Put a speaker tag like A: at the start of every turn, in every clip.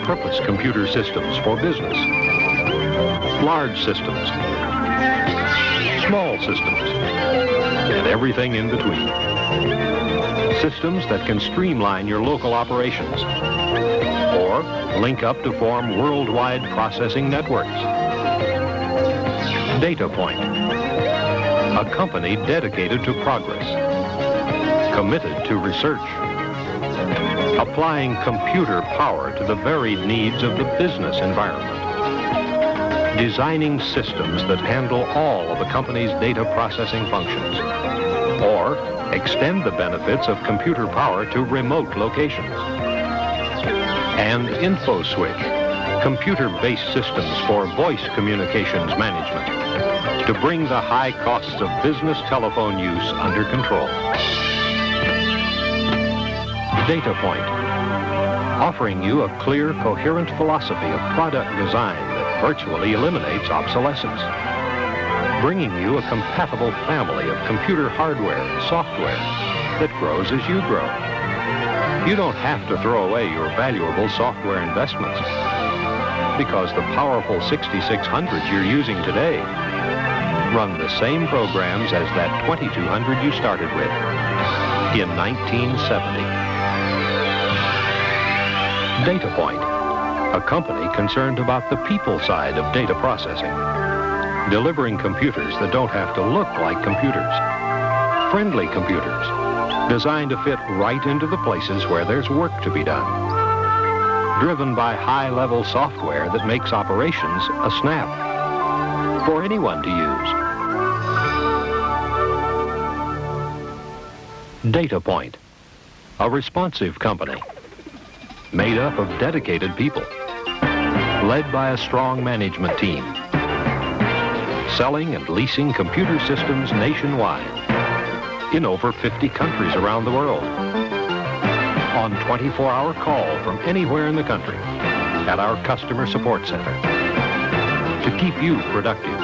A: multi-purpose computer systems for business, large systems, small systems, and everything in between. Systems that can streamline your local operations or link up to form worldwide processing networks. Datapoint, a company dedicated to progress, committed to research, applying computer power to the varied needs of the business environment, designing systems that handle all of a company's data processing functions, or extend the benefits of computer power to remote locations. And InfoSwitch, computer-based systems for voice communications management, to bring the high costs of business telephone use under control. Datapoint, offering you a clear, coherent philosophy of product design that virtually eliminates obsolescence, bringing you a compatible family of computer hardware and software that grows as you grow. You don't have to throw away your valuable software investments because the powerful 6600s you're using today run the same programs as that 2200 you started with in 1970. Datapoint, a company concerned about the people side of data processing, delivering computers that don't have to look like computers, friendly computers, designed to fit right into the places where there's work to be done, driven by high-level software that makes operations a snap for anyone to use. Datapoint, a responsive company made up of dedicated people, led by a strong management team, selling and leasing computer systems nationwide in over 50 countries around the world, on 24-hour call from anywhere in the country at our customer support center to keep you productive.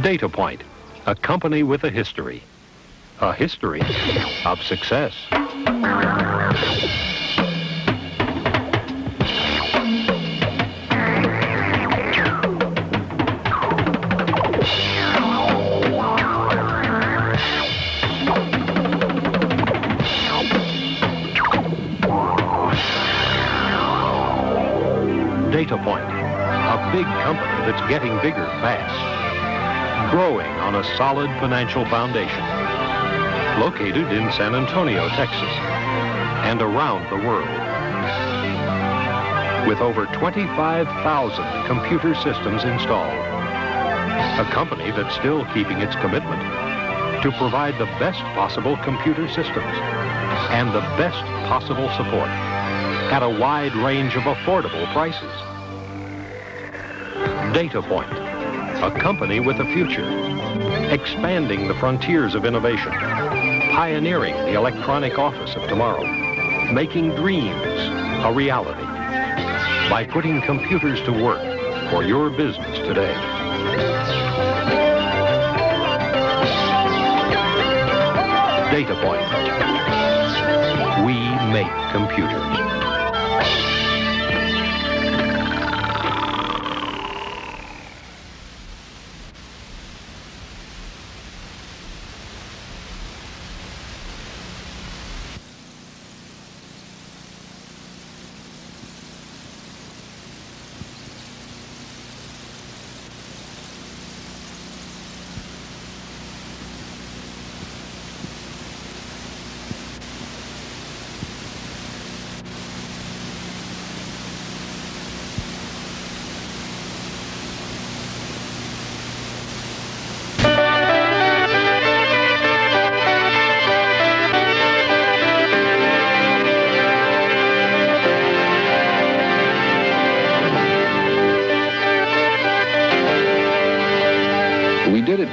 A: Datapoint, a company with a history of success. Datapoint, a big company that's getting bigger fast, growing on a solid financial foundation, located in San Antonio, Texas, and around the world. With over 25,000 computer systems installed, a company that's still keeping its commitment to provide the best possible computer systems and the best possible support at a wide range of affordable prices. Datapoint, a company with a future, expanding the frontiers of innovation, pioneering the electronic office of tomorrow, making dreams a reality by putting computers to work for your business today. Datapoint, we make computers.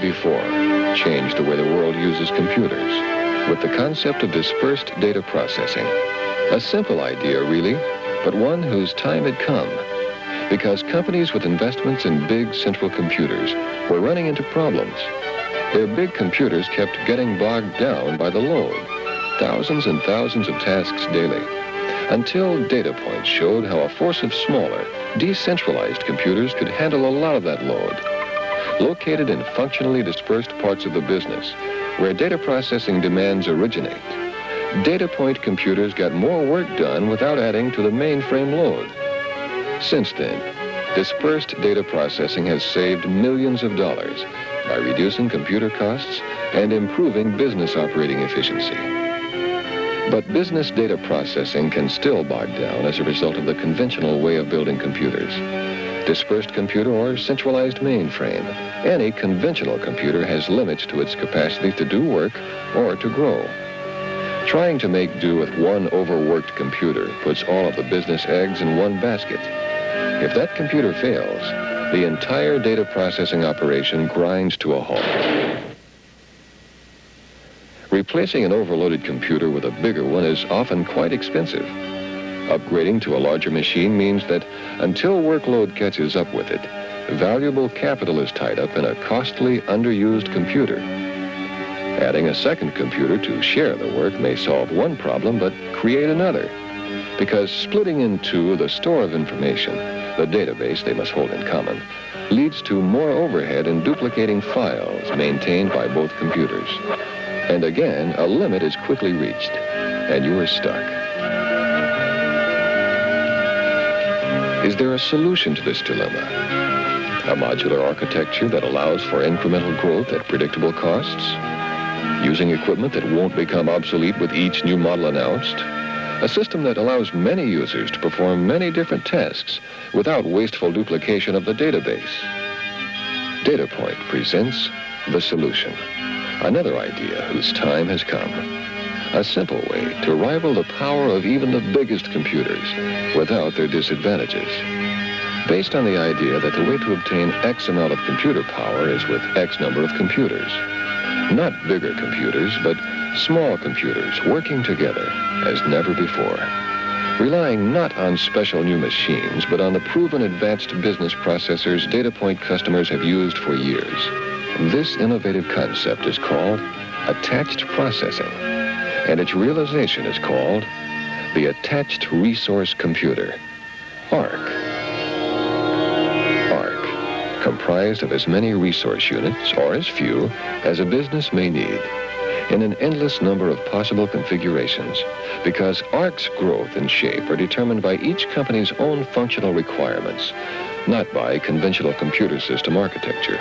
B: Before, changed the way the world uses computers with the concept of dispersed data processing. A simple idea, really, but one whose time had come because companies with investments in big central computers were running into problems. Their big computers kept getting bogged down by the load. thousands and thousands of tasks daily, until Datapoint showed how a force of smaller, decentralized computers could handle a lot of that load. Located in functionally dispersed parts of the business, where data processing demands originate, Datapoint computers got more work done without adding to the mainframe load. Since then, dispersed data processing has saved millions of dollars by reducing computer costs and improving business operating efficiency. But business data processing can still bog down as a result of the conventional way of building computers. Dispersed computer or centralized mainframe. Any conventional computer has limits to its capacity to do work or to grow. Trying to make do with one overworked computer puts all of the business eggs in one basket. If that computer fails, the entire data processing operation grinds to a halt. Replacing an overloaded computer with a bigger one is often quite expensive. Upgrading to a larger machine means that until workload catches up with it, valuable capital is tied up in a costly, underused computer. Adding a second computer to share the work may solve one problem, but create another. Because splitting in two the store of information, the database they must hold in common, leads to more overhead in duplicating files maintained by both computers. And again, a limit is quickly reached, and you are stuck. Is there a solution to this dilemma? A modular architecture that allows for incremental growth at predictable costs? Using equipment that won't become obsolete with each new model announced? A system that allows many users to perform many different tasks without wasteful duplication of the database? Datapoint presents the solution. Another idea whose time has come. A simple way to rival the power of even the biggest computers without their disadvantages. Based on the idea that the way to obtain X amount of computer power is with X number of computers. Not bigger computers, but small computers working together as never before. Relying not on special new machines, but on the proven advanced business processors Datapoint customers have used for years. This innovative concept is called attached processing, and its realization is called the Attached Resource Computer, ARC. ARC, comprised of as many resource units, or as few, as a business may need, in an endless number of possible configurations, because ARC's growth and shape are determined by each company's own functional requirements, not by conventional computer system architecture.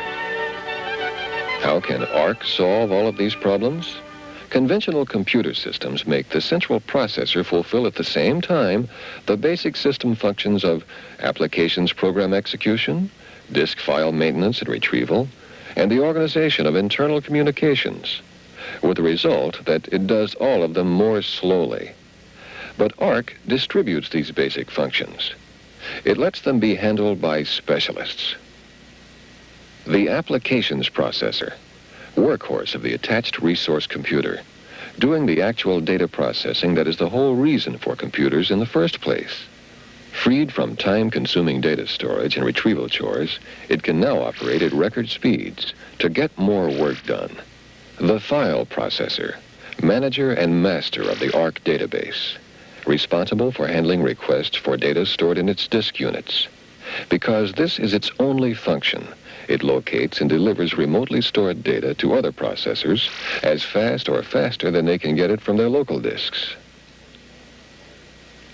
B: How can ARC solve all of these problems? Conventional computer systems make the central processor fulfill at the same time the basic system functions of applications program execution, disk file maintenance and retrieval, and the organization of internal communications, with the result that it does all of them more slowly. But ARC distributes these basic functions. It lets them be handled by specialists. The applications processor, workhorse of the attached resource computer, doing the actual data processing that is the whole reason for computers in the first place. Freed from time-consuming data storage and retrieval chores, it can now operate at record speeds to get more work done. The file processor, manager and master of the ARC database, responsible for handling requests for data stored in its disk units. Because this is its only function, it locates and delivers remotely stored data to other processors as fast or faster than they can get it from their local disks.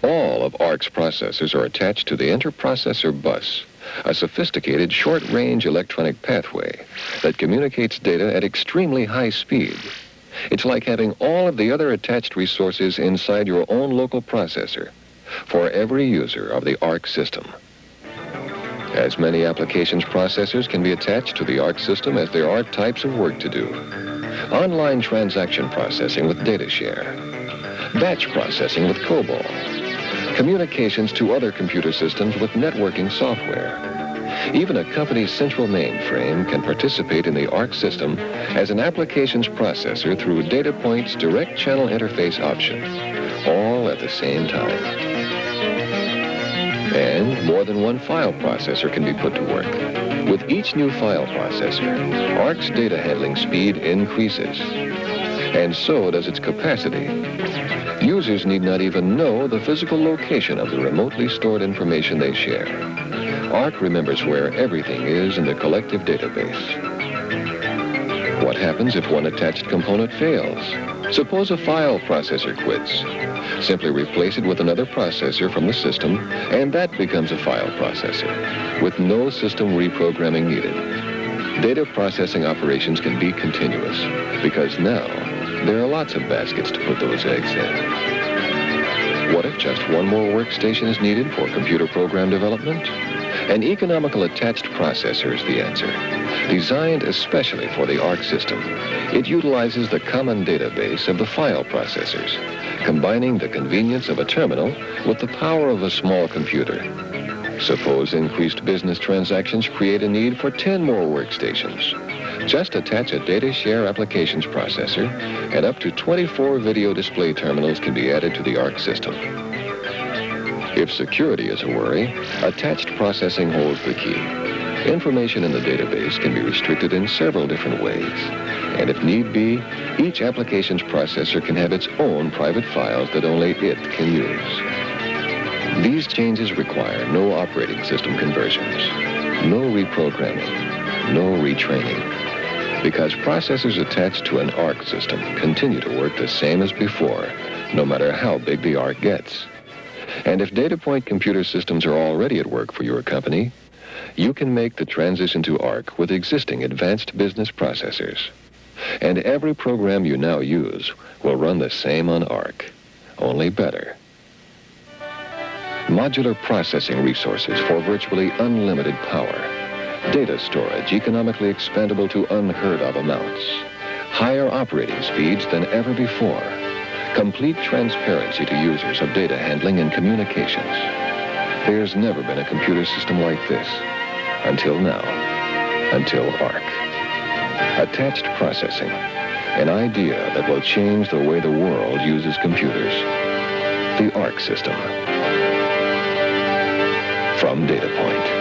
B: All of ARC's processors are attached to the interprocessor bus, a sophisticated short-range electronic pathway that communicates data at extremely high speed. It's like having all of the other attached resources inside your own local processor for every user of the ARC system. As many applications processors can be attached to the ARC system as there are types of work to do. Online transaction processing with data share, batch processing with COBOL, communications to other computer systems with networking software. Even a company's central mainframe can participate in the ARC system as an applications processor through Datapoint's direct channel interface option, all at the same time. And more than one file processor can be put to work. With each new file processor, ARC's data handling speed increases. and so does its capacity. Users need not even know the physical location of the remotely stored information they share. ARC remembers where everything is in the collective database. What happens if one attached component fails? Suppose a file processor quits. Simply replace it with another processor from the system, and that becomes a file processor, with no system reprogramming needed. Data processing operations can be continuous, because now there are lots of baskets to put those eggs in. What if just one more workstation is needed for computer program development? An economical attached processor is the answer. Designed especially for the ARC system, it utilizes the common database of the file processors, combining the convenience of a terminal with the power of a small computer. Suppose increased business transactions create a need for 10 more workstations. Just attach a data share applications processor, and up to 24 video display terminals can be added to the ARC system. If security is a worry, attached processing holds the key. Information in the database can be restricted in several different ways. And if need be, each applications processor can have its own private files that only it can use. These changes require no operating system conversions, no reprogramming, no retraining. Because processors attached to an ARC system continue to work the same as before, no matter how big the ARC gets. And if Datapoint computer systems are already at work for your company, you can make the transition to ARC with existing advanced business processors. And every program you now use will run the same on ARC, only better. Modular processing resources for virtually unlimited power. Data storage economically expandable to unheard of amounts. Higher operating speeds than ever before. Complete transparency to users of data handling and communications. There's never been a computer system like this. Until now. Until ARC. Attached processing. An idea that will change the way the world uses computers. The ARC system. From Datapoint.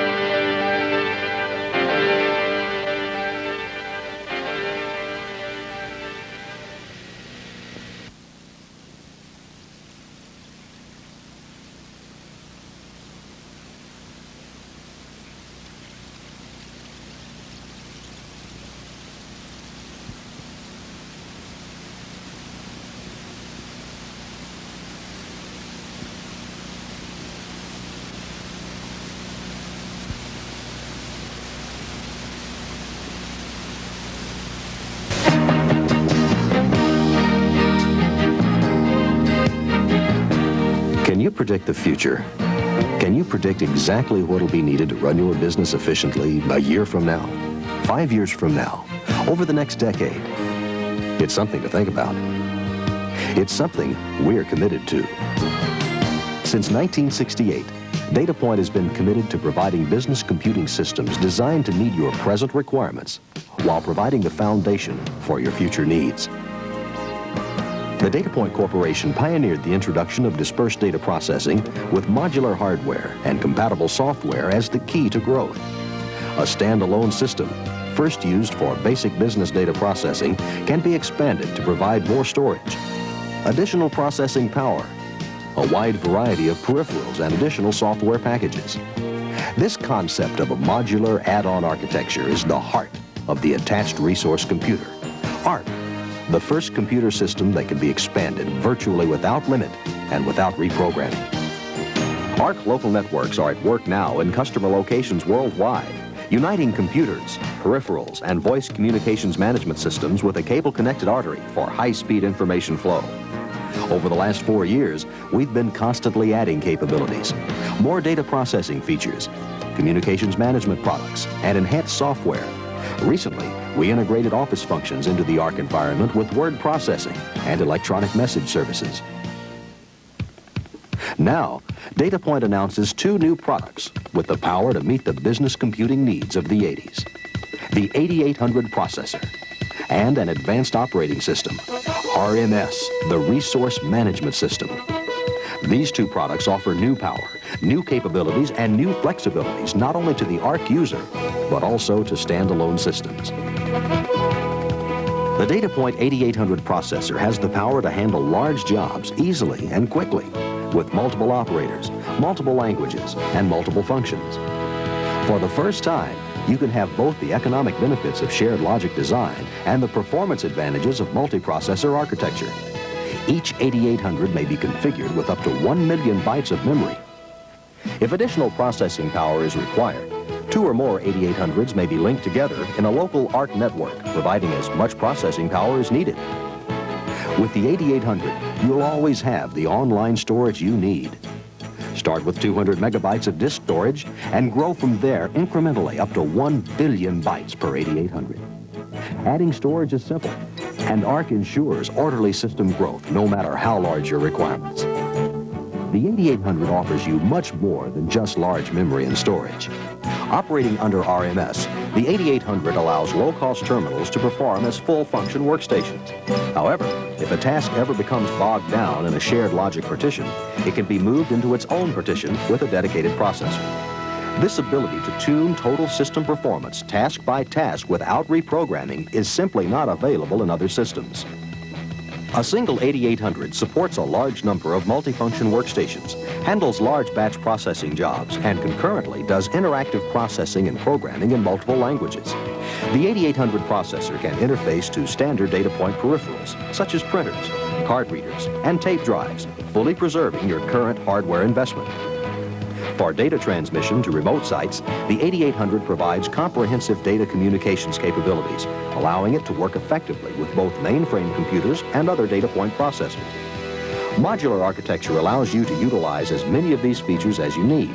C: Can you predict the future? Can you predict exactly what will be needed to run your business efficiently a year from now, 5 years from now, over the next decade? It's something to think about. It's something we're committed to. Since 1968, Datapoint has been committed to providing business computing systems designed to meet your present requirements while providing the foundation for your future needs. The Datapoint Corporation pioneered the introduction of dispersed data processing with modular hardware and compatible software as the key to growth. A standalone system, first used for basic business data processing, can be expanded to provide more storage, additional processing power, a wide variety of peripherals, and additional software packages. This concept of a modular add-on architecture is the heart of the attached resource computer, ARC. The first computer system that can be expanded virtually without limit and without reprogramming. ARC local networks are at work now in customer locations worldwide, uniting computers, peripherals, and voice communications management systems with a cable-connected artery for high-speed information flow. Over the last 4 years, we've been constantly adding capabilities, more data processing features, communications management products, and enhanced software. Recently, we integrated office functions into the ARC environment with word processing and electronic message services. Now, Datapoint announces 2 new products with the power to meet the business computing needs of the 80s. The 8800 processor and an advanced operating system, RMS, the Resource Management System. These 2 products offer new power, new capabilities, and new flexibilities not only to the ARC user, but also to standalone systems. The Datapoint 8800 processor has the power to handle large jobs easily and quickly with multiple operators, multiple languages, and multiple functions. For the first time, you can have both the economic benefits of shared logic design and the performance advantages of multiprocessor architecture. Each 8800 may be configured with up to 1 million bytes of memory. If additional processing power is required, 2 or more 8800s may be linked together in a local ARC network, providing as much processing power as needed. With the 8800, you'll always have the online storage you need. Start with 200 megabytes of disk storage and grow from there incrementally up to 1 billion bytes per 8800. Adding storage is simple, and ARC ensures orderly system growth no matter how large your requirements. The 8800 offers you much more than just large memory and storage. Operating under RMS, the 8800 allows low-cost terminals to perform as full-function workstations. However, if a task ever becomes bogged down in a shared logic partition, it can be moved into its own partition with a dedicated processor. This ability to tune total system performance task by task without reprogramming is simply not available in other systems. A single 8800 supports a large number of multifunction workstations, handles large batch processing jobs, and concurrently does interactive processing and programming in multiple languages. The 8800 processor can interface to standard Datapoint peripherals, such as printers, card readers, and tape drives, fully preserving your current hardware investment. For data transmission to remote sites, the 8800 provides comprehensive data communications capabilities, allowing it to work effectively with both mainframe computers and other Datapoint processors. Modular architecture allows you to utilize as many of these features as you need.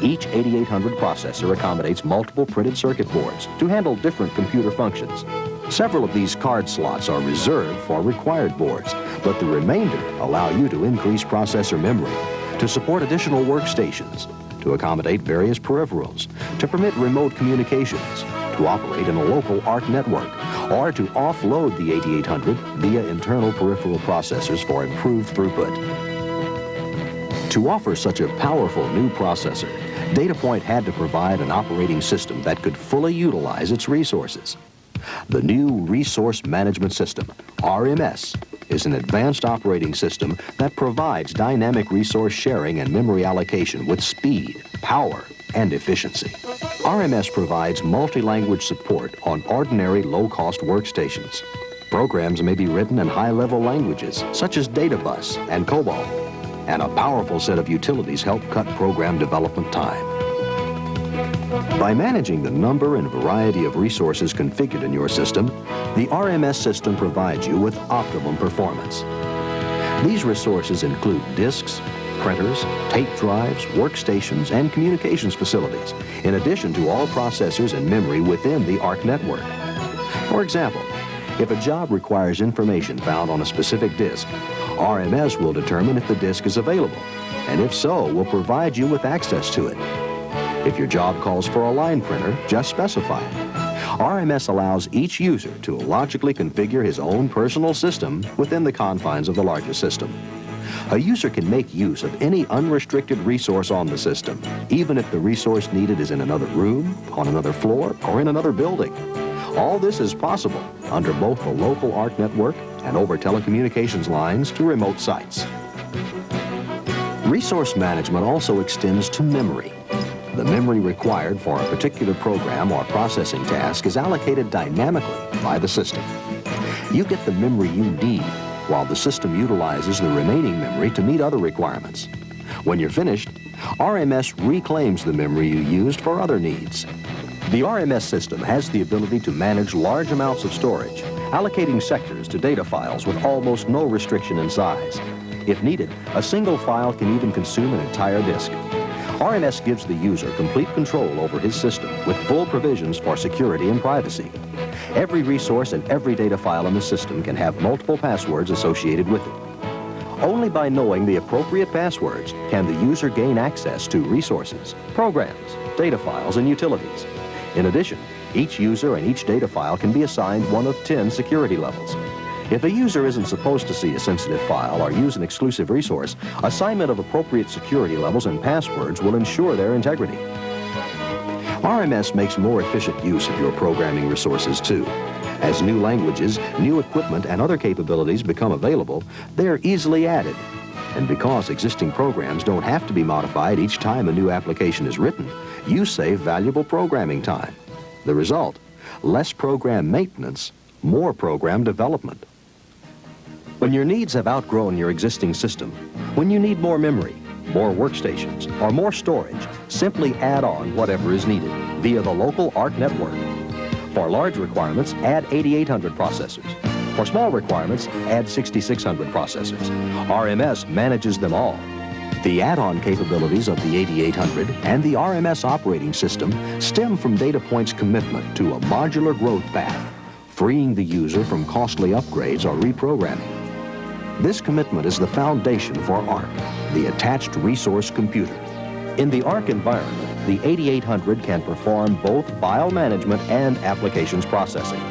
C: Each 8800 processor accommodates multiple printed circuit boards to handle different computer functions. Several of these card slots are reserved for required boards, but the remainder allow you to increase processor memory, to support additional workstations, to accommodate various peripherals, to permit remote communications, to operate in a local ARC network, or to offload the 8800 via internal peripheral processors for improved throughput. To offer such a powerful new processor, Datapoint had to provide an operating system that could fully utilize its resources. The new Resource Management System, RMS, is an advanced operating system that provides dynamic resource sharing and memory allocation with speed, power, and efficiency. RMS provides multi-language support on ordinary low-cost workstations. Programs may be written in high-level languages, such as Databus and COBOL, and a powerful set of utilities help cut program development time. By managing the number and variety of resources configured in your system, the RMS system provides you with optimum performance. These resources include disks, printers, tape drives, workstations, and communications facilities, in addition to all processors and memory within the ARC network. For example, if a job requires information found on a specific disk, RMS will determine if the disk is available, and if so, will provide you with access to it. If your job calls for a line printer, just specify it. RMS allows each user to logically configure his own personal system within the confines of the larger system. A user can make use of any unrestricted resource on the system, even if the resource needed is in another room, on another floor, or in another building. All this is possible under both the local ARC network and over telecommunications lines to remote sites. Resource management also extends to memory. The memory required for a particular program or processing task is allocated dynamically by the system. You get the memory you need, while the system utilizes the remaining memory to meet other requirements. When you're finished, RMS reclaims the memory you used for other needs. The RMS system has the ability to manage large amounts of storage, allocating sectors to data files with almost no restriction in size. If needed, a single file can even consume an entire disk. RMS gives the user complete control over his system with full provisions for security and privacy. Every resource and every data file in the system can have multiple passwords associated with it. Only by knowing the appropriate passwords can the user gain access to resources, programs, data files, and utilities. In addition, each user and each data file can be assigned one of 10 security levels. If a user isn't supposed to see a sensitive file or use an exclusive resource, assignment of appropriate security levels and passwords will ensure their integrity. RMS makes more efficient use of your programming resources too. As new languages, new equipment, and other capabilities become available, they're easily added. And because existing programs don't have to be modified each time a new application is written, you save valuable programming time. The result, less program maintenance, more program development. When your needs have outgrown your existing system, when you need more memory, more workstations, or more storage, simply add on whatever is needed via the local ARC network. For large requirements, add 8800 processors. For small requirements, add 6600 processors. RMS manages them all. The add-on capabilities of the 8800 and the RMS operating system stem from Datapoint's commitment to a modular growth path, freeing the user from costly upgrades or reprogramming. This commitment is the foundation for ARC, the Attached Resource Computer. In the ARC environment, the 8800 can perform both file management and applications processing.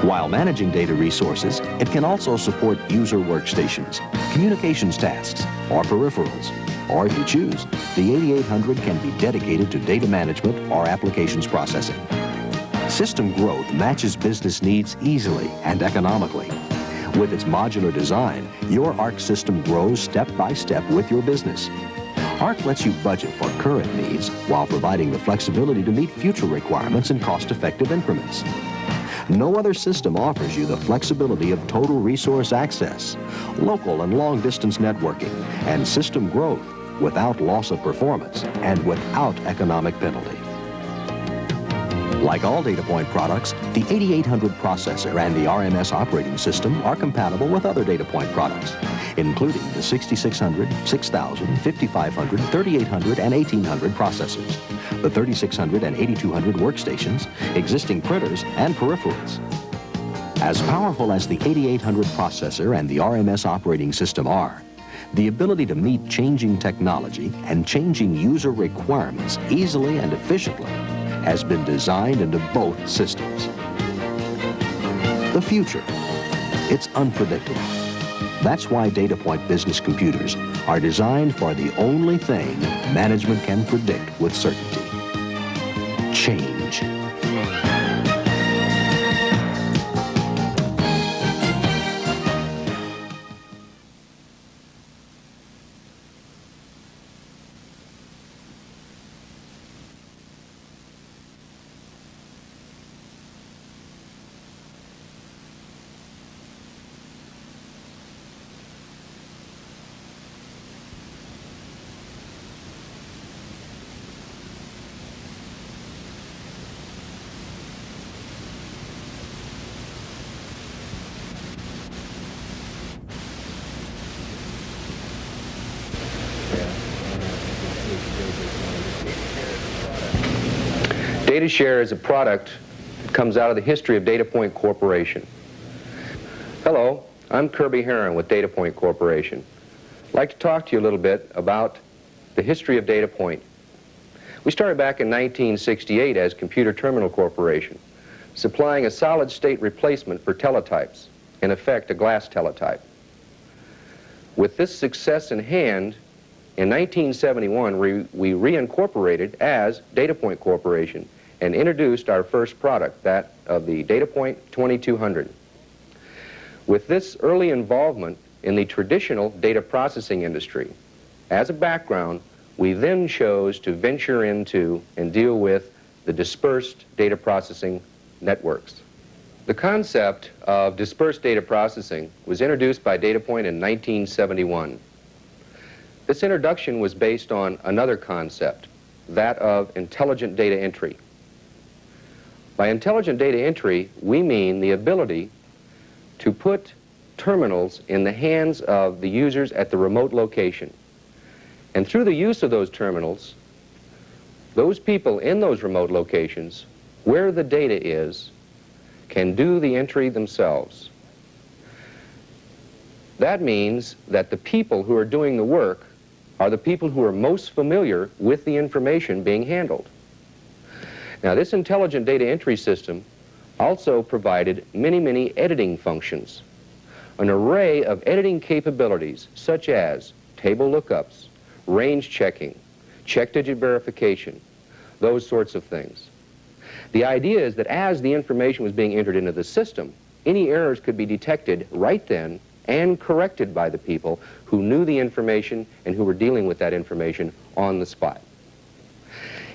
C: While managing data resources, it can also support user workstations, communications tasks, or peripherals. Or if you choose, the 8800 can be dedicated to data management or applications processing. System growth matches business needs easily and economically. With its modular design, your ARC system grows step by step with your business. ARC lets you budget for current needs while providing the flexibility to meet future requirements in cost-effective increments. No other system offers you the flexibility of total resource access, local and long-distance networking, and system growth without loss of performance and without economic penalty. Like all Datapoint products, the 8800 processor and the RMS operating system are compatible with other Datapoint products, including the 6600, 6000, 5500, 3800, and 1800 processors, the 3600 and 8200 workstations, existing printers, and peripherals. As powerful as the 8800 processor and the RMS operating system are, the ability to meet changing technology and changing user requirements easily and efficiently has been designed into both systems. The future, it's unpredictable. That's why Datapoint business computers are designed for the only thing management can predict with certainty: change.
D: DataShare is a product that comes out of the history of Datapoint Corporation. Hello, I'm Kirby Heron with Datapoint Corporation. I'd like to talk to you a little bit about the history of Datapoint. We started back in 1968 as Computer Terminal Corporation, supplying a solid-state replacement for teletypes, in effect a glass teletype. With this success in hand, in 1971 we reincorporated as Datapoint Corporation and introduced our first product, that of the Datapoint 2200. With this early involvement in the traditional data processing industry, as a background, we then chose to venture into and deal with the dispersed data processing networks. The concept of dispersed data processing was introduced by Datapoint in 1971. This introduction was based on another concept, that of intelligent data entry. By intelligent data entry, we mean the ability to put terminals in the hands of the users at the remote location. And through the use of those terminals, those people in those remote locations, where the data is, can do the entry themselves. That means that the people who are doing the work are the people who are most familiar with the information being handled. Now, this intelligent data entry system also provided many editing functions, an array of editing capabilities such as table lookups, range checking, check digit verification, those sorts of things. The idea is that as the information was being entered into the system, any errors could be detected right then and corrected by the people who knew the information and who were dealing with that information on the spot.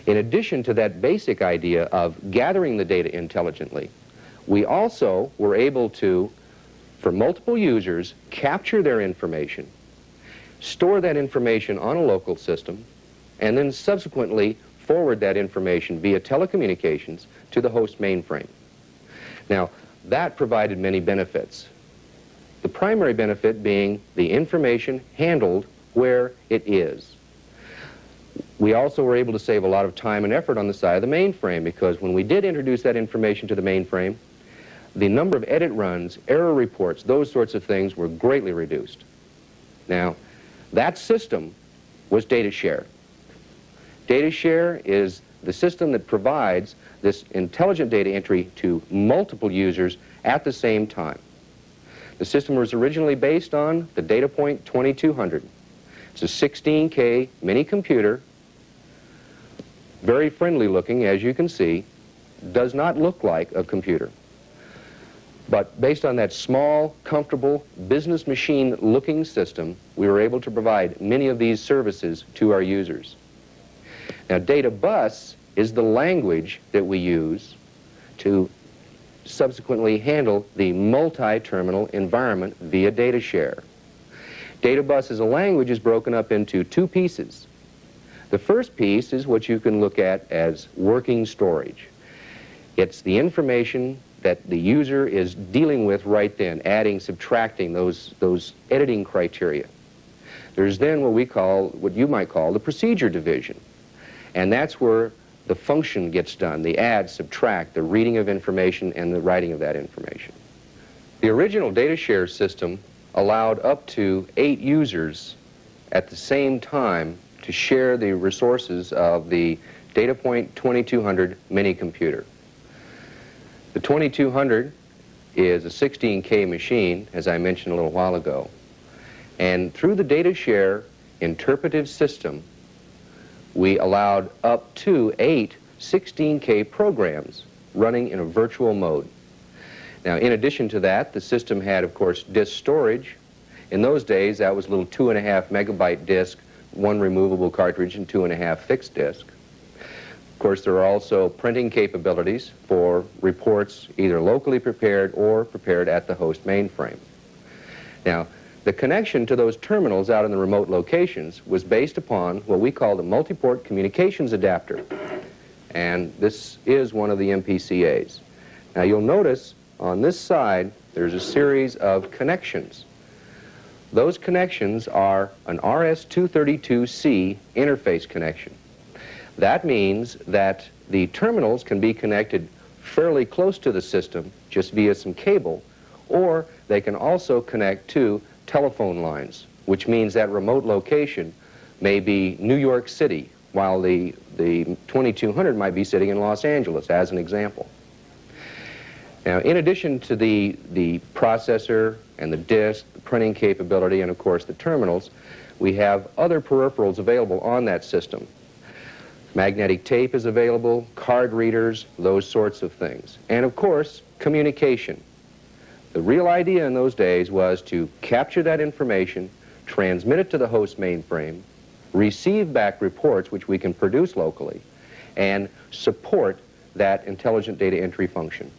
D: In addition to that basic idea of gathering the data intelligently, we also were able to, for multiple users, capture their information, store that information on a local system, and then subsequently forward that information via telecommunications to the host mainframe. Now, that provided many benefits. The primary benefit being the information handled where it is. We also were able to save a lot of time and effort on the side of the mainframe, because when we did introduce that information to the mainframe, the number of edit runs, error reports, those sorts of things were greatly reduced. Now, that system was data share. Data share is the system that provides this intelligent data entry to multiple users at the same time. The system was originally based on the Datapoint 2200. It's a 16K mini computer, very friendly looking, as you can see, does not look like a computer. But based on that small, comfortable, business machine looking system, we were able to provide many of these services to our users. Now, data bus is the language that we use to subsequently handle the multi-terminal environment via data share. Data bus as a language is broken up into two pieces. The first piece is what you can look at as working storage. It's the information that the user is dealing with right then, adding, subtracting, those editing criteria. There's then what you might call the procedure division. And that's where the function gets done, the add, subtract, the reading of information and the writing of that information. The original data share system allowed up to 8 users at the same time to share the resources of the Datapoint 2200 mini computer. The 2200 is a 16K machine, as I mentioned a little while ago. And through the data share interpretive system, we allowed up to 8 16K programs running in a virtual mode. Now, in addition to that, the system had, of course, disk storage. In those days, that was a little 2.5 megabyte disk, 1 removable cartridge, and 2.5 fixed disk. Of course, there are also printing capabilities for reports either locally prepared or prepared at the host mainframe. Now, the connection to those terminals out in the remote locations was based upon what we call the multi-port communications adapter. And this is one of the MPCAs. Now, you'll notice on this side there's a series of connections. Those connections are an RS-232C interface connection. That means that the terminals can be connected fairly close to the system just via some cable, or they can also connect to telephone lines, which means that remote location may be New York City, while the 2200 might be sitting in Los Angeles, as an example. Now, in addition to the processor and the disk, the printing capability, and of course the terminals, we have other peripherals available on that system. Magnetic tape is available, card readers, those sorts of things. And of course, communication. The real idea in those days was to capture that information, transmit it to the host mainframe, receive back reports which we can produce locally, and support that intelligent data entry function.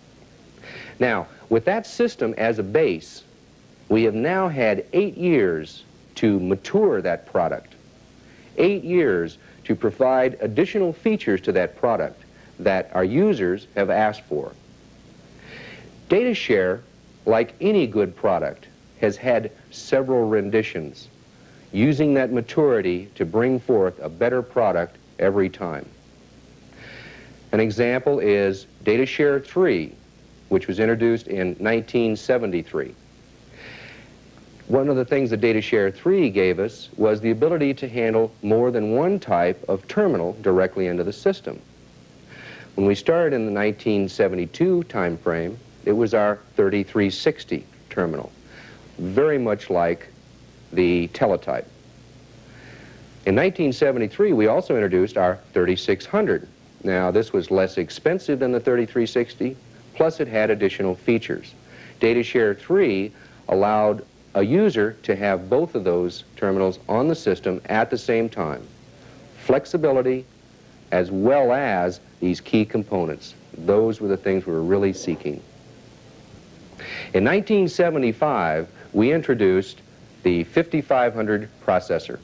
D: Now, with that system as a base, we have now had 8 years to mature that product, 8 years to provide additional features to that product that our users have asked for. Data share, like any good product, has had several renditions, using that maturity to bring forth a better product every time. An example is Data Share 3, which was introduced in 1973. One of the things that Data Share 3 gave us was the ability to handle more than one type of terminal directly into the system. When we started in the 1972 time frame, it was our 3360 terminal, very much like the teletype. In 1973, we also introduced our 3600, Now, this was less expensive than the 3360, plus it had additional features. DataShare 3 allowed a user to have both of those terminals on the system at the same time. Flexibility as well as these key components. Those were the things we were really seeking. In 1975, we introduced the 5500 processor.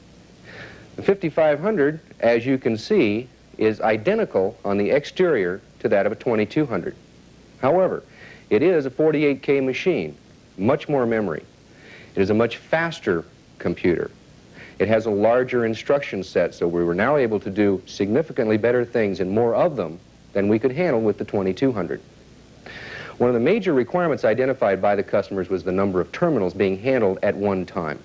D: The 5500, as you can see, is identical on the exterior to that of a 2200. However, it is a 48K machine, much more memory. It is a much faster computer. It has a larger instruction set, so we were now able to do significantly better things and more of them than we could handle with the 2200. One of the major requirements identified by the customers was the number of terminals being handled at one time.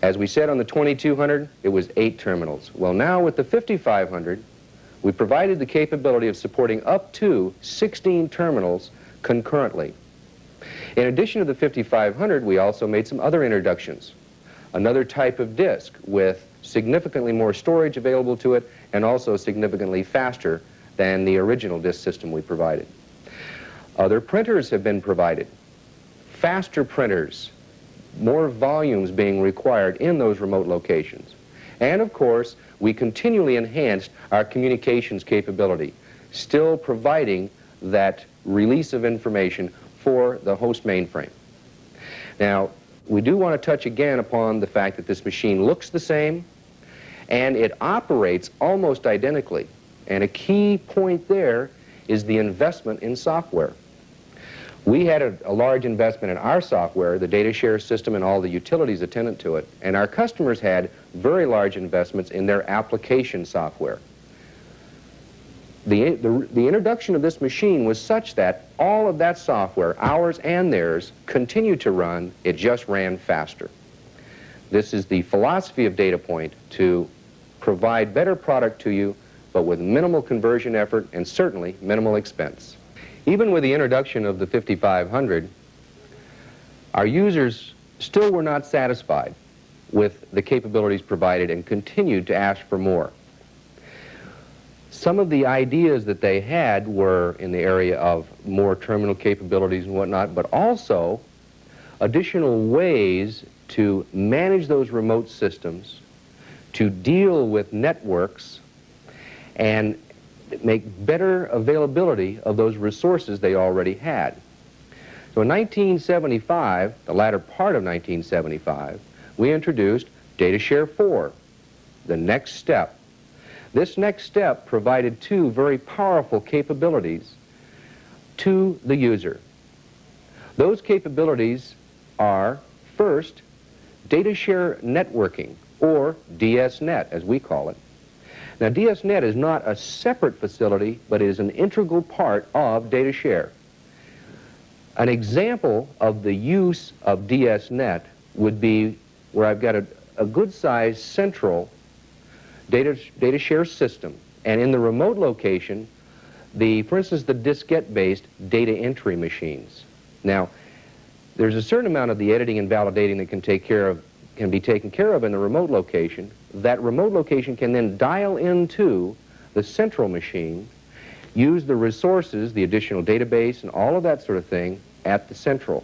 D: As we said on the 2200, it was 8 terminals. Well, now with the 5500, we provided the capability of supporting up to 16 terminals concurrently. In addition to the 5500, we also made some other introductions. Another type of disk with significantly more storage available to it and also significantly faster than the original disk system we provided. Other printers have been provided. Faster printers, more volumes being required in those remote locations. And of course, we continually enhanced our communications capability, still providing that release of information for the host mainframe. Now, we do want to touch again upon the fact that this machine looks the same and it operates almost identically. And a key point there is the investment in software. We had a large investment in our software, the DataShare system and all the utilities attendant to it, and our customers had very large investments in their application software. The introduction of this machine was such that all of that software, ours and theirs, continued to run. It just ran faster. This is the philosophy of Datapoint, to provide better product to you, but with minimal conversion effort and certainly minimal expense. Even with the introduction of the 5500, our users still were not satisfied with the capabilities provided and continued to ask for more. Some of the ideas that they had were in the area of more terminal capabilities and whatnot, but also additional ways to manage those remote systems, to deal with networks, and make better availability of those resources they already had. So in 1975, the latter part of 1975, we introduced DataShare 4, the next step. This next step provided two very powerful capabilities to the user. Those capabilities are, first, DataShare networking, or DSNet, as we call it. Now, DSNet is not a separate facility, but it is an integral part of DataShare. An example of the use of DSNet would be where I've got a good-sized central DataShare system, and in the remote location, for instance, the diskette-based data entry machines. Now, there's a certain amount of the editing and validating that can be taken care of in the remote location. That remote location can then dial into the central machine, use the resources, the additional database, and all of that sort of thing at the central.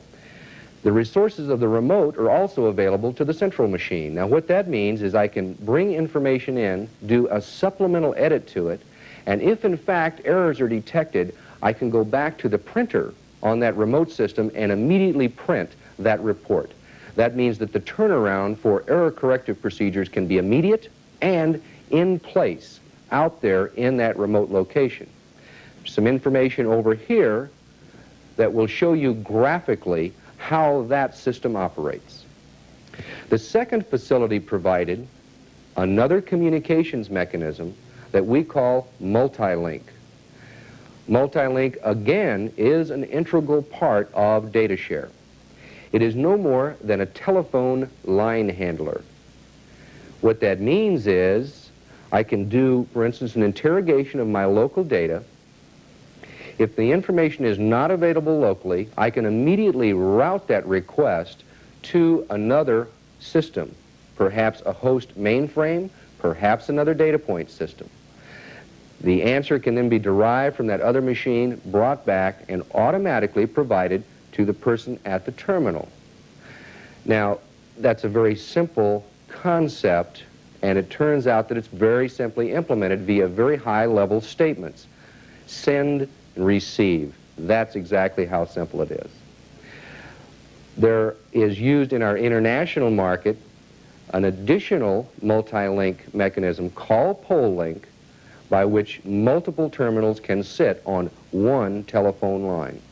D: The resources of the remote are also available to the central machine. Now, what that means is I can bring information in, do a supplemental edit to it, and if in fact errors are detected, I can go back to the printer on that remote system and immediately print that report. That means that the turnaround for error corrective procedures can be immediate and in place out there in that remote location. Some information over here that will show you graphically how that system operates. The second facility provided another communications mechanism that we call multi-link. Multi-link, again, is an integral part of DataShare. It is no more than a telephone line handler. What that means is I can do, for instance, an interrogation of my local data. If the information is not available locally, I can immediately route that request to another system, perhaps a host mainframe, perhaps another Datapoint system. The answer can then be derived from that other machine, brought back, and automatically provided to the person at the terminal. Now, that's a very simple concept, and it turns out that it's very simply implemented via very high-level statements. Send and receive. That's exactly how simple it is. There is used in our international market an additional multi-link mechanism called pole link, by which multiple terminals can sit on one telephone line.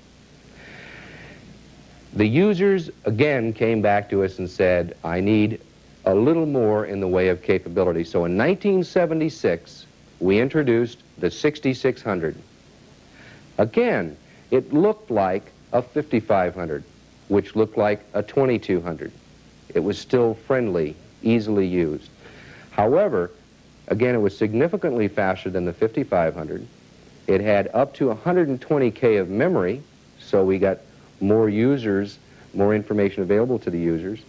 D: The users again came back to us and said, I need a little more in the way of capability. So in 1976, we introduced the 6600. Again, it looked like a 5500, which looked like a 2200. It was still friendly, easily used. However, again, it was significantly faster than the 5500. It had up to 120K of memory, so we got more users, more information available to the users.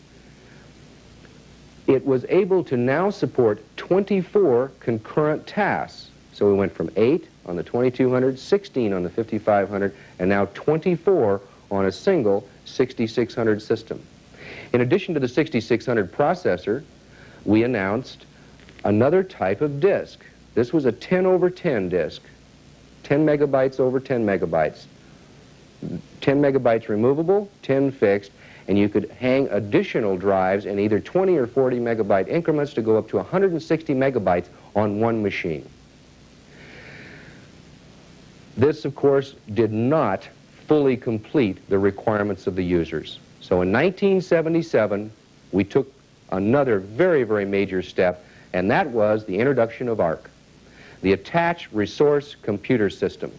D: It was able to now support 24 concurrent tasks. So we went from 8 on the 2200, 16 on the 5500, and now 24 on a single 6600 system. In addition to the 6600 processor, we announced another type of disk. This was a 10 over 10 disk, 10 megabytes over 10 megabytes. 10 megabytes removable, 10 fixed, and you could hang additional drives in either 20 or 40 megabyte increments to go up to 160 megabytes on one machine. This, of course, did not fully complete the requirements of the users. So in 1977, we took another very, very major step, and that was the introduction of ARC, the Attached Resource Computer System.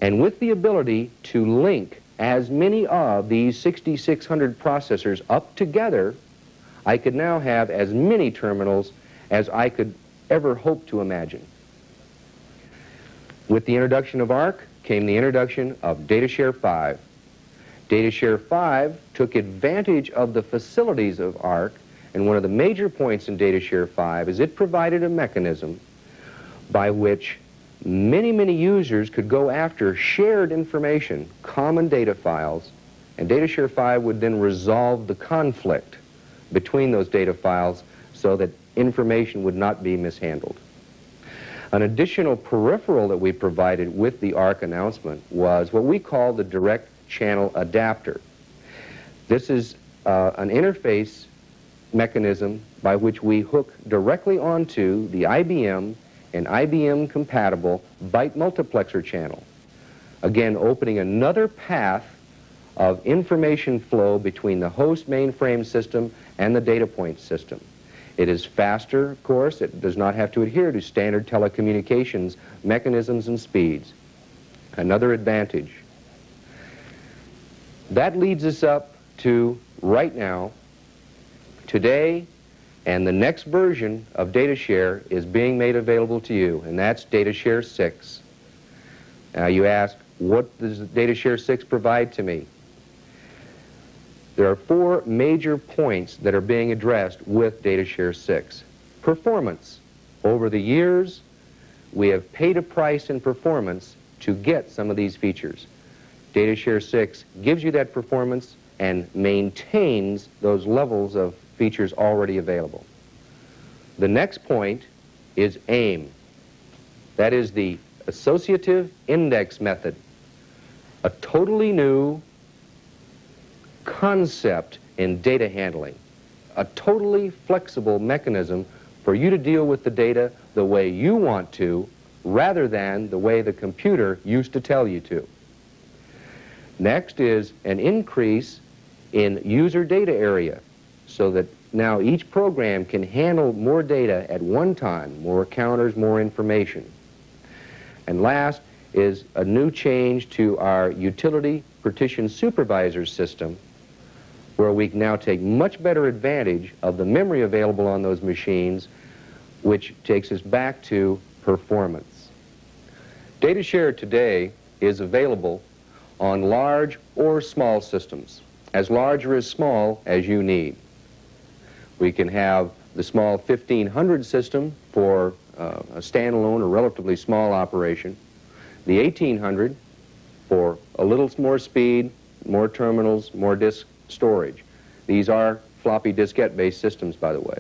D: And with the ability to link as many of these 6600 processors up together, I could now have as many terminals as I could ever hope to imagine. With the introduction of ARC came the introduction of DataShare 5. DataShare 5 took advantage of the facilities of ARC, and one of the major points in DataShare 5 is it provided a mechanism by which many, many users could go after shared information, common data files, and DataShare 5 would then resolve the conflict between those data files so that information would not be mishandled. An additional peripheral that we provided with the ARC announcement was what we call the direct channel adapter. This is an interface mechanism by which we hook directly onto the IBM and IBM-compatible byte multiplexer channel, again opening another path of information flow between the host mainframe system and the Datapoint system. It is faster, of course. It does not have to adhere to standard telecommunications mechanisms and speeds. Another advantage. That leads us up to right now, today, and the next version of DataShare is being made available to you, and that's DataShare 6. Now you ask, what does DataShare 6 provide to me? There are 4 major points that are being addressed with DataShare 6. Performance. Over the years, we have paid a price in performance to get some of these features. DataShare 6 gives you that performance and maintains those levels of features already available. The next point is AIM. That is the associative index method, a totally new concept in data handling, a totally flexible mechanism for you to deal with the data the way you want to, rather than the way the computer used to tell you to. Next is an increase in user data area, so that now each program can handle more data at one time, more counters, more information. And last is a new change to our utility partition supervisor system, where we can now take much better advantage of the memory available on those machines, which takes us back to performance. DataShare today is available on large or small systems, as large or as small as you need. We can have the small 1500 system for a standalone or relatively small operation. The 1800 for a little more speed, more terminals, more disk storage. These are floppy diskette-based systems, by the way.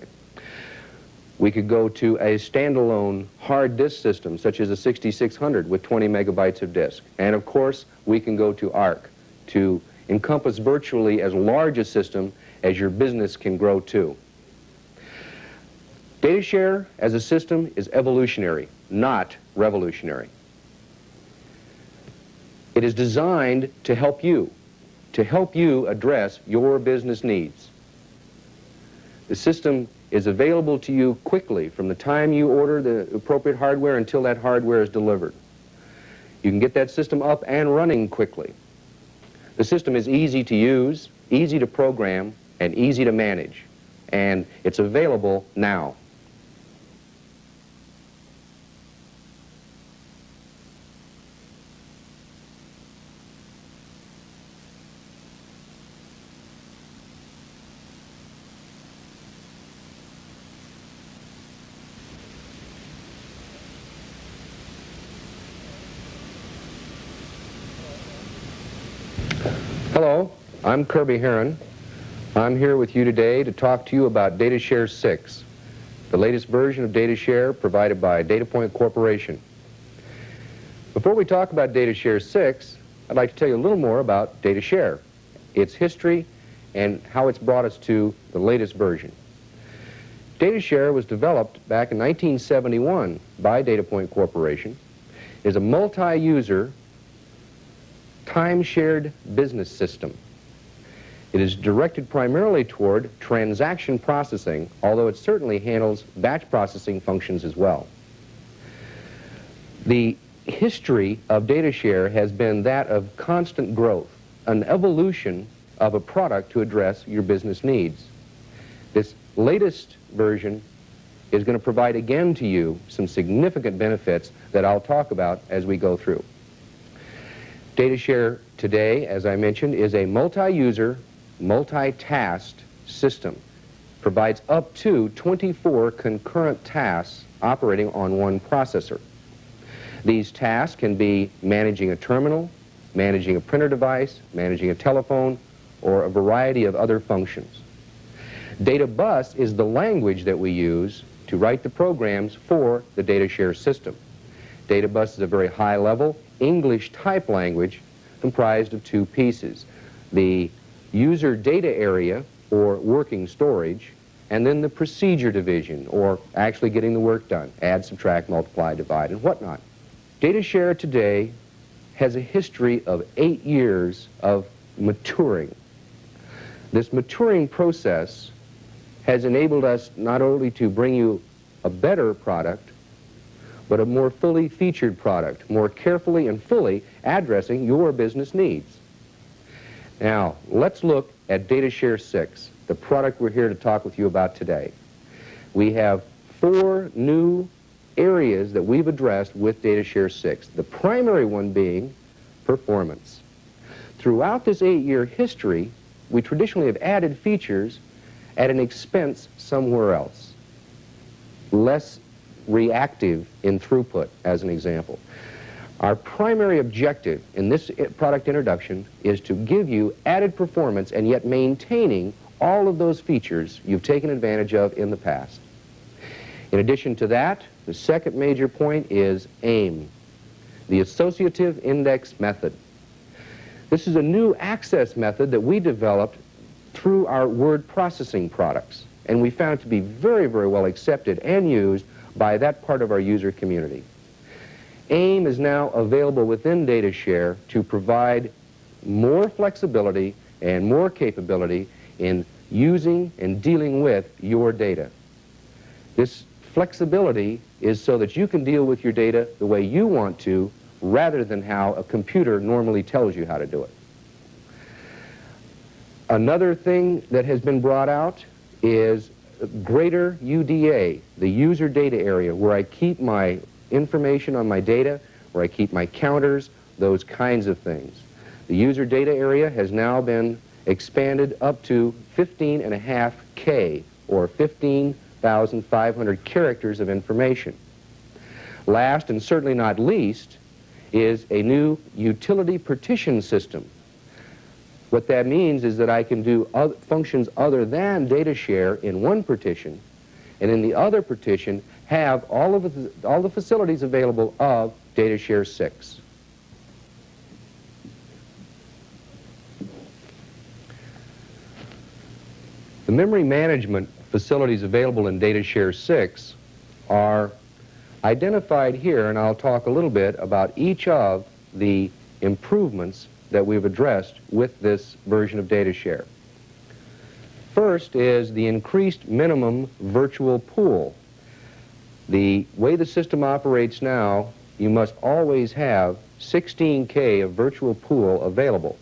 D: We could go to a standalone hard disk system, such as a 6600 with 20 megabytes of disk. And of course, we can go to ARC to encompass virtually as large a system as your business can grow to. Data share as a system is evolutionary, not revolutionary. It is designed to help you address your business needs. The system is available to you quickly from the time you order the appropriate hardware until that hardware is delivered. You can get that system up and running quickly. The system is easy to use, easy to program, and easy to manage, and it's available now. Hello, I'm Kirby Heron. I'm here with you today to talk to you about DataShare 6, the latest version of DataShare provided by Datapoint Corporation. Before we talk about DataShare 6, I'd like to tell you a little more about DataShare, its history, and how it's brought us to the latest version. DataShare was developed back in 1971 by Datapoint Corporation. It is a multi-user time-shared business system. It is directed primarily toward transaction processing, although it certainly handles batch processing functions as well. The history of DataShare has been that of constant growth, an evolution of a product to address your business needs. This latest version is going to provide again to you some significant benefits that I'll talk about as we go through. DataShare today, as I mentioned, is a multi-user, multi-tasked system. Provides up to 24 concurrent tasks operating on one processor. These tasks can be managing a terminal, managing a printer device, managing a telephone, or a variety of other functions. Data bus is the language that we use to write the programs for the DataShare system. Data bus is a very high-level English type language comprised of two pieces: the user data area, or working storage, and then the procedure division, or actually getting the work done: add, subtract, multiply, divide, and whatnot. DataShare today has a history of 8 years of maturing. This maturing process has enabled us not only to bring you a better product, but a more fully featured product, more carefully and fully addressing your business needs. Now, let's look at DataShare 6, the product we're here to talk with you about today. We have 4 new areas that we've addressed with DataShare 6, the primary one being performance. Throughout this 8-year history, we traditionally have added features at an expense somewhere else, less reactive in throughput, as an example. Our primary objective in this product introduction is to give you added performance and yet maintaining all of those features you've taken advantage of in the past. In addition to that, the second major point is AIM, the Associative Index Method. This is a new access method that we developed through our word processing products, and we found it to be very, very well accepted and used by that part of our user community. AIM is now available within DataShare to provide more flexibility and more capability in using and dealing with your data. This flexibility is so that you can deal with your data the way you want to, rather than how a computer normally tells you how to do it. Another thing that has been brought out is greater UDA, the user data area, where I keep my information on my data, where I keep my counters, those kinds of things. The user data area has now been expanded up to 15.5K or 15,500 characters of information. Last and certainly not least is a new utility partition system. What that means is that I can do functions other than data share in one partition, and in the other partition have all the facilities available of data share 6. The memory management facilities available in data share 6 are identified here, and I'll talk a little bit about each of the improvements that we've addressed with this version of data share. First is the increased minimum virtual pool. The way the system operates now, you must always have 16K of virtual pool available.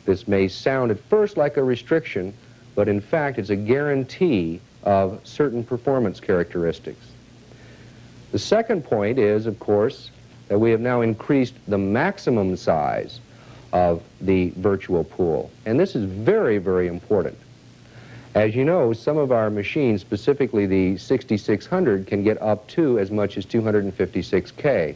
D: This may sound at first like a restriction, but in fact it's a guarantee of certain performance characteristics. The second point is, of course, that we have now increased the maximum size of the virtual pool, and this is very, very important. As you know, some of our machines, specifically the 6600, can get up to as much as 256K.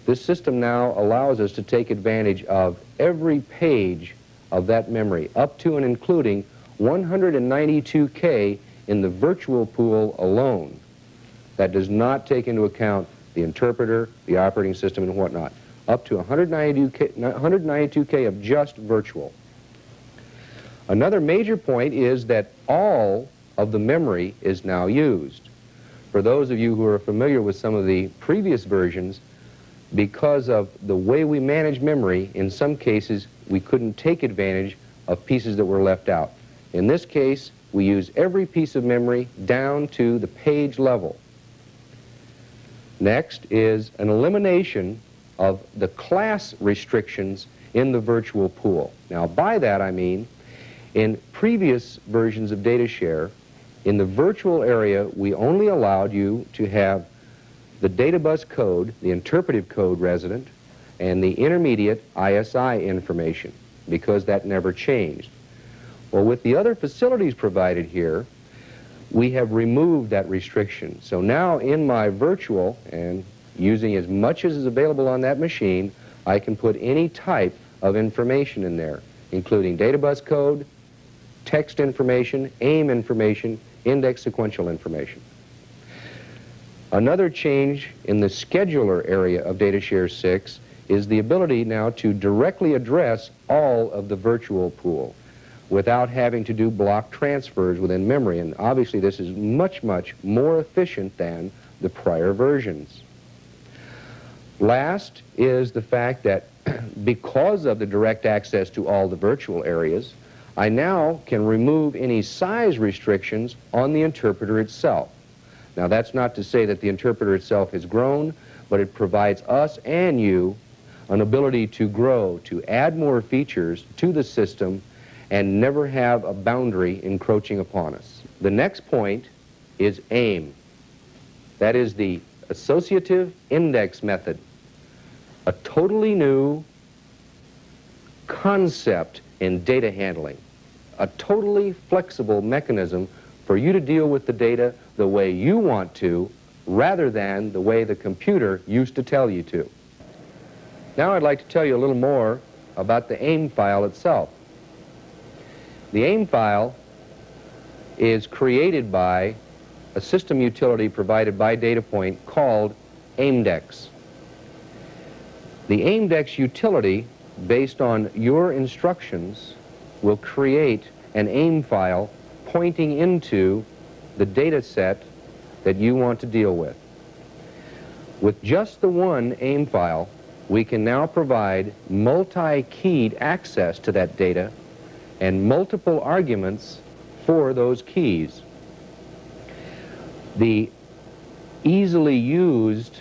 D: This system now allows us to take advantage of every page of that memory, up to and including 192K in the virtual pool alone. That does not take into account the interpreter, the operating system, and whatnot. Up to 192K of just virtual. Another major point is that all of the memory is now used. For those of you who are familiar with some of the previous versions, because of the way we manage memory, in some cases we couldn't take advantage of pieces that were left out. In this case, we use every piece of memory down to the page level. Next is an elimination of the class restrictions in the virtual pool. Now, by that I mean, in previous versions of data share, in the virtual area, we only allowed you to have the data bus code, the interpretive code resident, and the intermediate ISI information, because that never changed. Well, with the other facilities provided here, we have removed that restriction. So now in my virtual, and using as much as is available on that machine, I can put any type of information in there, including data bus code, text information, AIM information, index sequential information. Another change in the scheduler area of Data Share 6 is the ability now to directly address all of the virtual pool without having to do block transfers within memory. And obviously this is much, much more efficient than the prior versions. Last is the fact that because of the direct access to all the virtual areas, I now can remove any size restrictions on the interpreter itself. Now, that's not to say that the interpreter itself has grown, but it provides us and you an ability to grow, to add more features to the system, and never have a boundary encroaching upon us. The next point is AIM. That is the associative index method, a totally new concept in data handling, a totally flexible mechanism for you to deal with the data the way you want to, rather than the way the computer used to tell you to. Now I'd like to tell you a little more about the AIM file itself. The AIM file is created by a system utility provided by Datapoint called AIMDEX. The AIMDEX utility, based on your instructions, will create an AIM file pointing into the data set that you want to deal with. With just the one AIM file, we can now provide multi-keyed access to that data and multiple arguments for those keys. The easily used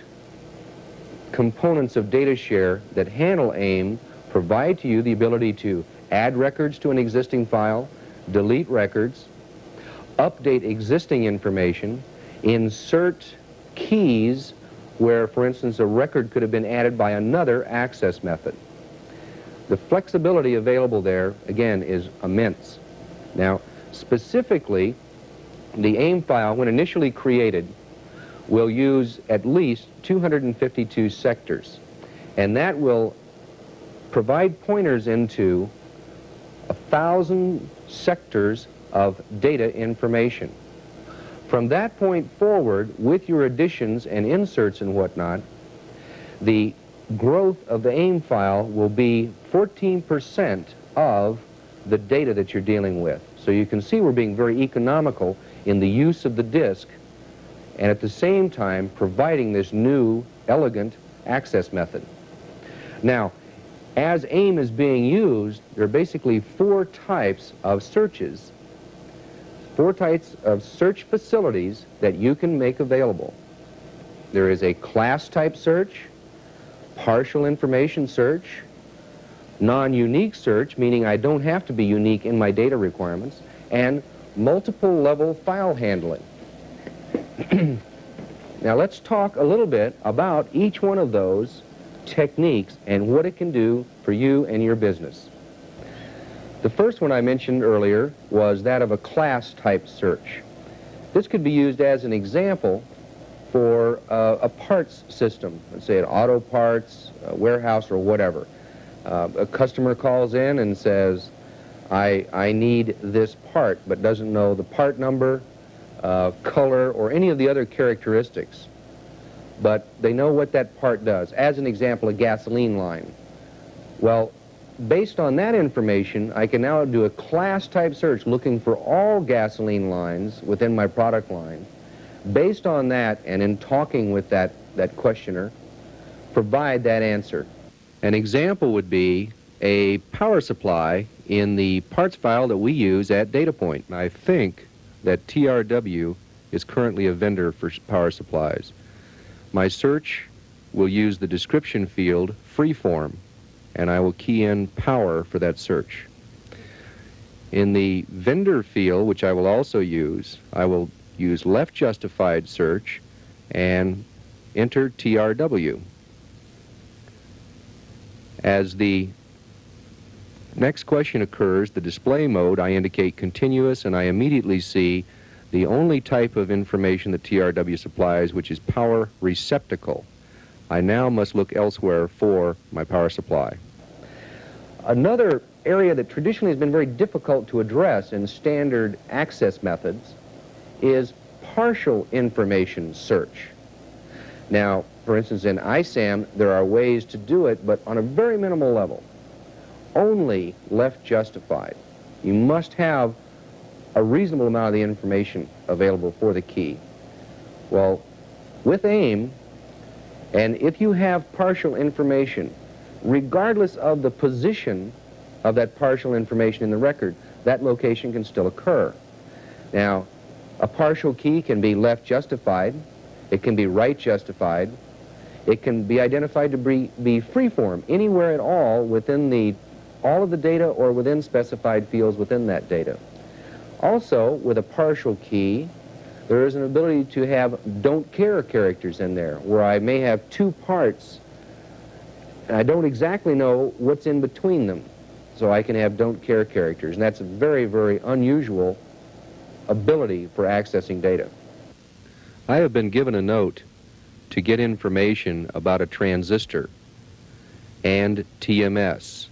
D: components of data share that handle AIM provide to you the ability to add records to an existing file, delete records, update existing information, insert keys where, for instance, a record could have been added by another access method. The flexibility available there, again, is immense. Now, specifically, The AIM file, when initially created, will use at least 252 sectors, and that will provide pointers into 1,000 sectors of data information. From that point forward, with your additions and inserts and whatnot, the growth of the AIM file will be 14% of the data that you're dealing with. So you can see we're being very economical in the use of the disk, and at the same time providing this new, elegant access method. Now, as AIM is being used, there are basically 4 types of searches, 4 types of search facilities that you can make available. There is a class type search, partial information search, non-unique search, meaning I don't have to be unique in my data requirements, and multiple level file handling. Now let's talk a little bit about each one of those techniques and what it can do for you and your business. The first one I mentioned earlier was that of a class type search. This could be used as an example for a parts system, let's say an auto parts, a warehouse, or whatever. A customer calls in and says, I need this part, but doesn't know the part number, color, or any of the other characteristics. But they know what that part does. As an example, a gasoline line. Well, based on that information, I can now do a class type search looking for all gasoline lines within my product line. Based on that, and in talking with that questioner, provide that answer. An example would be a power supply in the parts file that we use at Datapoint. I think that TRW is currently a vendor for power supplies. My search will use the description field freeform, and I will key in power for that search. In the vendor field, which I will also use, I will use left justified search and enter TRW. As the next question occurs, the display mode, I indicate continuous, and I immediately see the only type of information that TRW supplies, which is power receptacle. I now must look elsewhere for my power supply. Another area that traditionally has been very difficult to address in standard access methods is partial information search. Now, for instance, in ISAM, there are ways to do it, but on a very minimal level. Only left justified. You must have a reasonable amount of the information available for the key. Well, with AIM, and if you have partial information, regardless of the position of that partial information in the record, that location can still occur. Now, a partial key can be left justified, it can be right justified, it can be identified to be freeform, anywhere at all within all of the data or within specified fields within that data. Also, with a partial key, there is an ability to have don't care characters in there, where I may have 2 parts and I don't exactly know what's in between them. So I can have don't care characters, and that's a very, very unusual ability for accessing data. I have been given a note to get information about a transistor and TMS.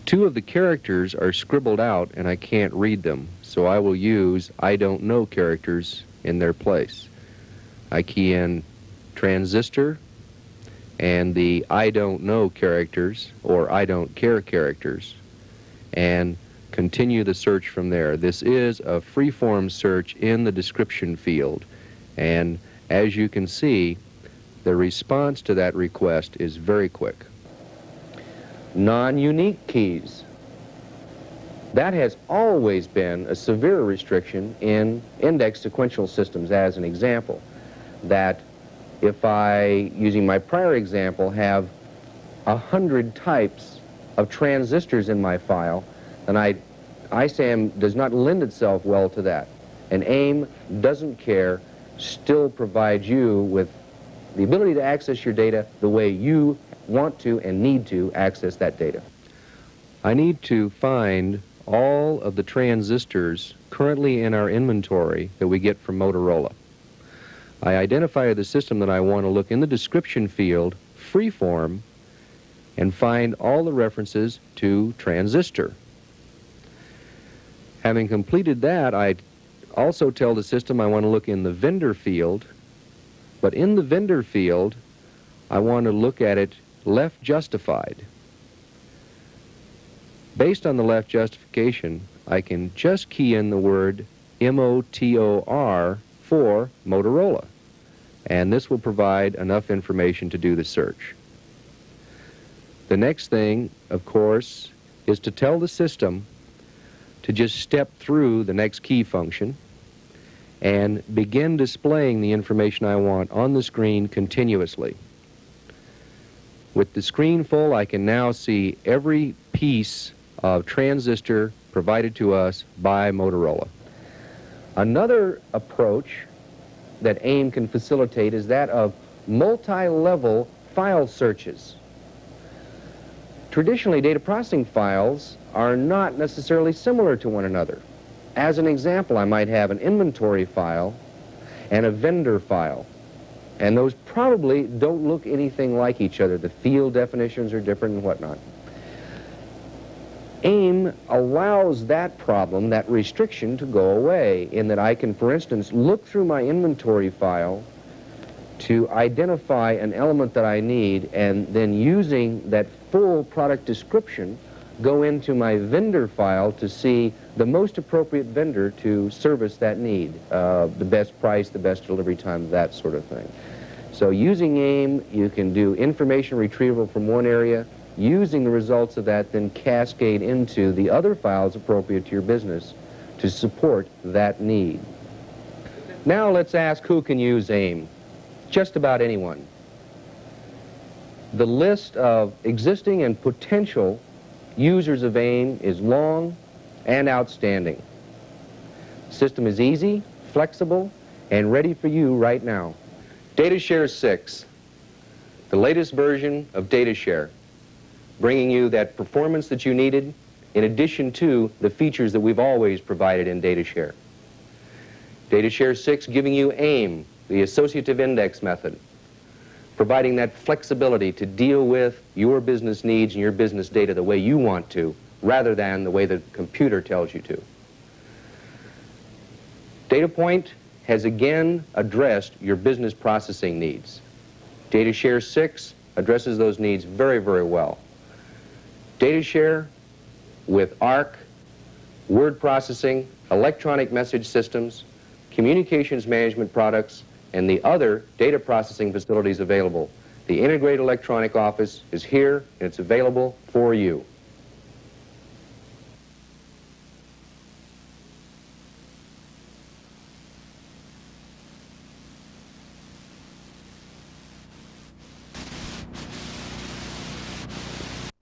D: 2 of the characters are scribbled out and I can't read them, so I will use I don't know characters in their place. I key in transistor and the I don't know characters or I don't care characters and continue the search from there. This is a freeform search in the description field, and as you can see, the response to that request is very quick. Non-unique keys. That has always been a severe restriction in index sequential systems, as an example, that if I, using my prior example, have 100 types of transistors in my file, then ISAM does not lend itself well to that. And AIM doesn't care, still provides you with the ability to access your data the way you want to and need to access that data. I need to find all of the transistors currently in our inventory that we get from Motorola. I identify the system that I want to look in the description field, freeform, and find all the references to transistor. Having completed that, I also tell the system I want to look in the vendor field, but in the vendor field, I want to look at it left justified. Based on the left justification, I can just key in the word MOTOR for Motorola, and this will provide enough information to do the search. The next thing, of course, is to tell the system to just step through the next key function and begin displaying the information I want on the screen continuously. With the screen full, I can now see every piece of transistor provided to us by Motorola. Another approach that AIM can facilitate is that of multi-level file searches. Traditionally, data processing files are not necessarily similar to one another. As an example, I might have an inventory file and a vendor file, and those probably don't look anything like each other. The field definitions are different and whatnot. AIM allows that problem, that restriction, to go away in that I can, for instance, look through my inventory file to identify an element that I need, and then using that full product description, go into my vendor file to see the most appropriate vendor to service that need, the best price, the best delivery time, that sort of thing. So using AIM, you can do information retrieval from one area, using the results of that then cascade into the other files appropriate to your business to support that need. Now let's ask who can use AIM. Just about anyone. The list of existing and potential users of AIM is long and outstanding. The system is easy, flexible, and ready for you right now. DataShare 6, the latest version of DataShare, bringing you that performance that you needed in addition to the features that we've always provided in DataShare. DataShare 6 giving you AIM, the associative index method, providing that flexibility to deal with your business needs and your business data the way you want to, rather than the way the computer tells you to. Datapoint has again addressed your business processing needs. DataShare 6 addresses those needs very, very well. DataShare with ARC, word processing, electronic message systems, communications management products, and the other data processing facilities available. The Integrated Electronic Office is here, and it's available for you.